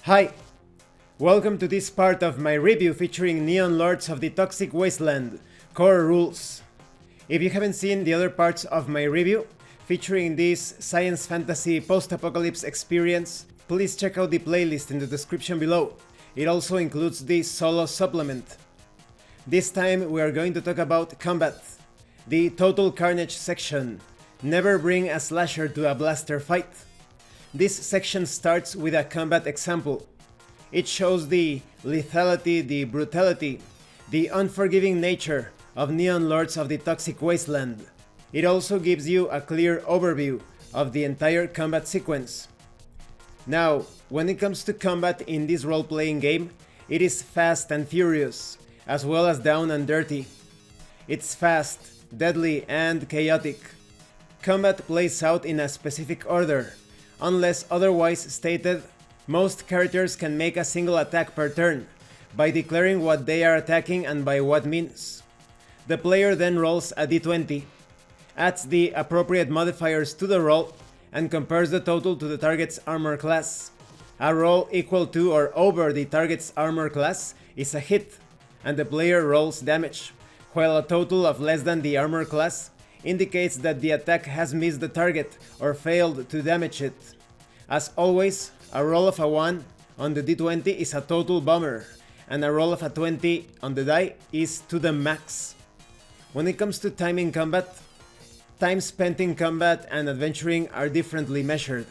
Hi! Welcome to this part of my review featuring Neon Lords of the Toxic Wasteland Core Rulez. If you haven't seen the other parts of my review featuring this science fantasy post-apocalypse experience, please check out the playlist in the description below. It also includes the solo supplement. This time we are going to talk about combat, the Total Carnage section. Never bring a slasher to a blaster fight. This section starts with a combat example. It shows the lethality, the brutality, the unforgiving nature of Neon Lords of the Toxic Wasteland. It also gives you a clear overview of the entire combat sequence. Now, when it comes to combat in this role-playing game, it is fast and furious, as well as down and dirty. It's fast, deadly, and chaotic. Combat plays out in a specific order. Unless otherwise stated, most characters can make a single attack per turn, by declaring what they are attacking and by what means. The player then rolls a d20, adds the appropriate modifiers to the roll, and compares the total to the target's armor class. A roll equal to or over the target's armor class is a hit, and the player rolls damage, while a total of less than the armor class indicates that the attack has missed the target or failed to damage it. As always, a roll of a 1 on the d20 is a total bomber, and a roll of a 20 on the die is to the max. When it comes to time in combat, time spent in combat and adventuring are differently measured.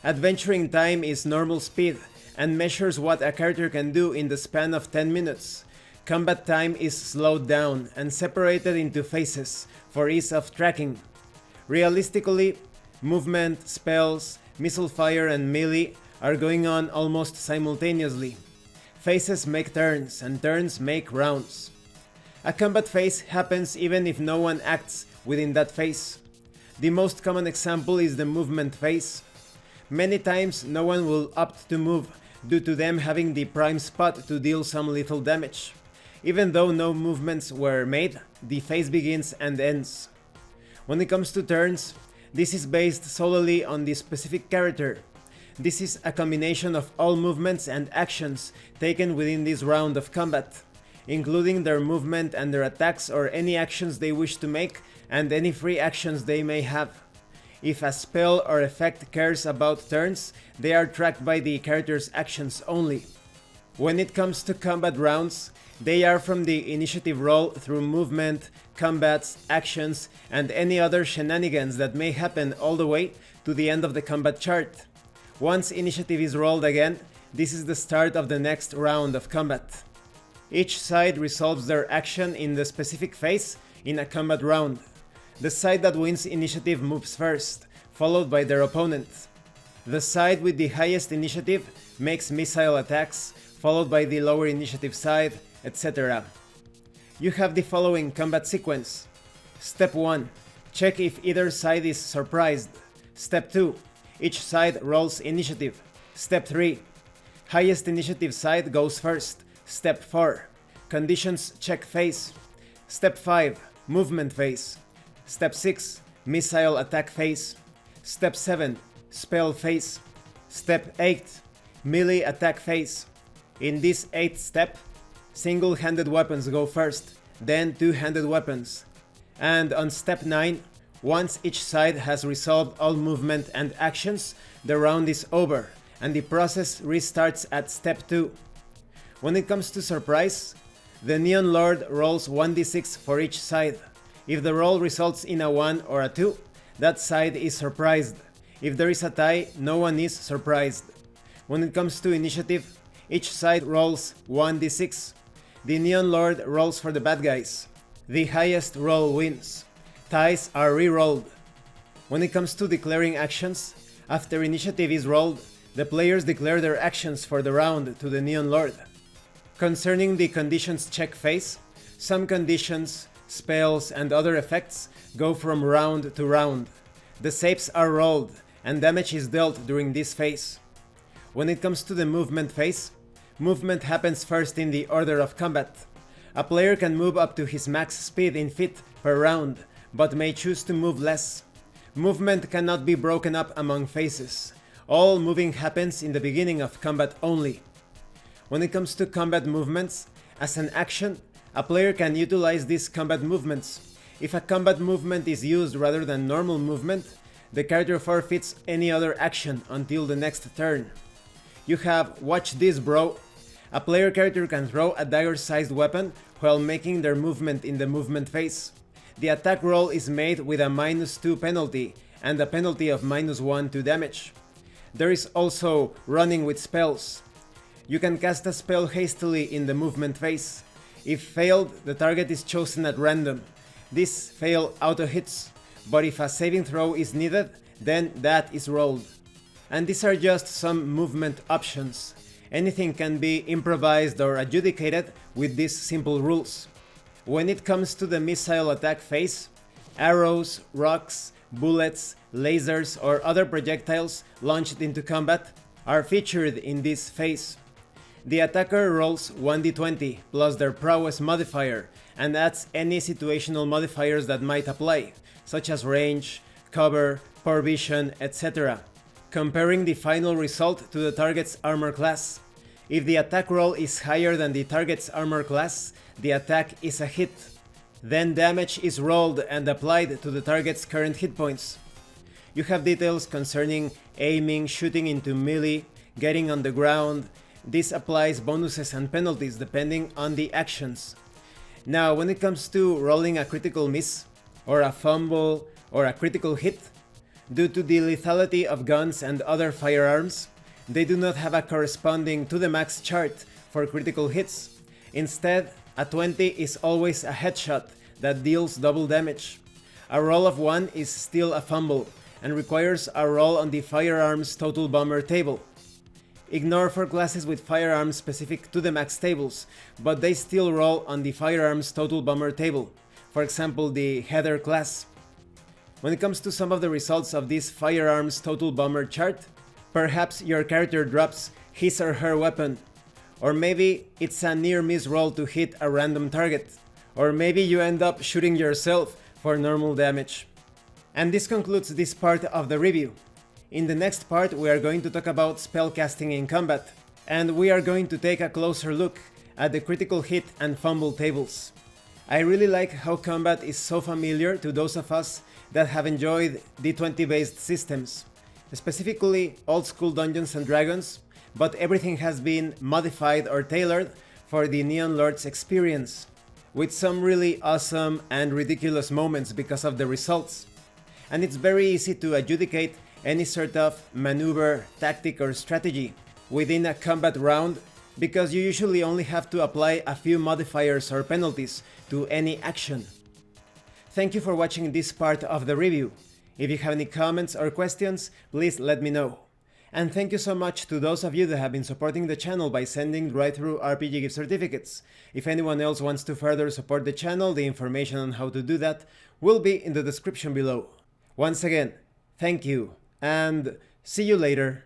Adventuring time is normal speed and measures what a character can do in the span of 10 minutes. Combat time is slowed down and separated into phases for ease of tracking. Realistically, movement, spells, missile fire and melee are going on almost simultaneously. Phases make turns and turns make rounds. A combat phase happens even if no one acts within that phase. The most common example is the movement phase. Many times no one will opt to move due to them having the prime spot to deal some lethal damage. Even though no movements were made, the phase begins and ends. When it comes to turns, this is based solely on the specific character. This is a combination of all movements and actions taken within this round of combat, including their movement and their attacks or any actions they wish to make and any free actions they may have. If a spell or effect cares about turns, they are tracked by the character's actions only. When it comes to combat rounds, they are from the initiative roll through movement, combats, actions, and any other shenanigans that may happen all the way to the end of the combat chart. Once initiative is rolled again, this is the start of the next round of combat. Each side resolves their action in the specific phase in a combat round. The side that wins initiative moves first, followed by their opponent. The side with the highest initiative makes missile attacks, followed by the lower initiative side, etc. You have the following combat sequence. Step 1. Check if either side is surprised. Step 2. Each side rolls initiative. Step 3. Highest initiative side goes first. Step 4. Conditions check phase. Step 5. Movement phase. Step 6. Missile attack phase. Step 7. Spell phase. Step 8. Melee attack phase. In this 8th step, single-handed weapons go first, then two-handed weapons. And on step 9, once each side has resolved all movement and actions, the round is over, and the process restarts at step 2. When it comes to surprise, the Neon Lord rolls 1d6 for each side. If the roll results in a 1 or a 2, that side is surprised. If there is a tie, no one is surprised. When it comes to initiative, each side rolls 1d6. The Neon Lord rolls for the bad guys. The highest roll wins. Ties are re-rolled. When it comes to declaring actions, after initiative is rolled, the players declare their actions for the round to the Neon Lord. Concerning the conditions check phase, some conditions, spells, and other effects go from round to round. The saves are rolled, and damage is dealt during this phase. When it comes to the movement phase, movement happens first in the order of combat. A player can move up to his max speed in feet per round, but may choose to move less. Movement cannot be broken up among phases. All moving happens in the beginning of combat only. When it comes to combat movements, as an action, a player can utilize these combat movements. If a combat movement is used rather than normal movement, the character forfeits any other action until the next turn. You have Watch This Bro. A player character can throw a dagger-sized weapon while making their movement in the movement phase. The attack roll is made with a -2 penalty and a penalty of -1 to damage. There is also Running with Spells. You can cast a spell hastily in the movement phase. If failed, the target is chosen at random. This fail auto-hits, but if a saving throw is needed, then that is rolled. And these are just some movement options. Anything can be improvised or adjudicated with these simple rules. When it comes to the missile attack phase, arrows, rocks, bullets, lasers, or other projectiles launched into combat are featured in this phase. The attacker rolls 1d20 plus their prowess modifier and adds any situational modifiers that might apply, such as range, cover, poor vision, etc., comparing the final result to the target's armor class. If the attack roll is higher than the target's armor class, the attack is a hit. Then damage is rolled and applied to the target's current hit points. You have details concerning aiming, shooting into melee, getting on the ground. This applies bonuses and penalties depending on the actions. Now, when it comes to rolling a critical miss, or a fumble, or a critical hit, due to the lethality of guns and other firearms, they do not have a corresponding to the max chart for critical hits. Instead, a 20 is always a headshot that deals double damage. A roll of 1 is still a fumble and requires a roll on the firearms total bomber table. Ignore for classes with firearms specific to the max tables, but they still roll on the firearms total bomber table, for example the header class. When it comes to some of the results of this firearms total bomber chart, perhaps your character drops his or her weapon, or maybe it's a near miss roll to hit a random target, or maybe you end up shooting yourself for normal damage. And this concludes this part of the review. In the next part we are going to talk about spellcasting in combat, and we are going to take a closer look at the critical hit and fumble tables. I really like how combat is so familiar to those of us that have enjoyed D20 based systems, specifically old school Dungeons and Dragons, but everything has been modified or tailored for the Neon Lords experience, with some really awesome and ridiculous moments because of the results. And it's very easy to adjudicate any sort of maneuver, tactic or strategy within a combat round because you usually only have to apply a few modifiers or penalties to any action. Thank you for watching this part of the review. If you have any comments or questions, please let me know. And thank you so much to those of you that have been supporting the channel by sending drive-thru RPG gift certificates. If anyone else wants to further support the channel, the information on how to do that will be in the description below. Once again, thank you, and see you later.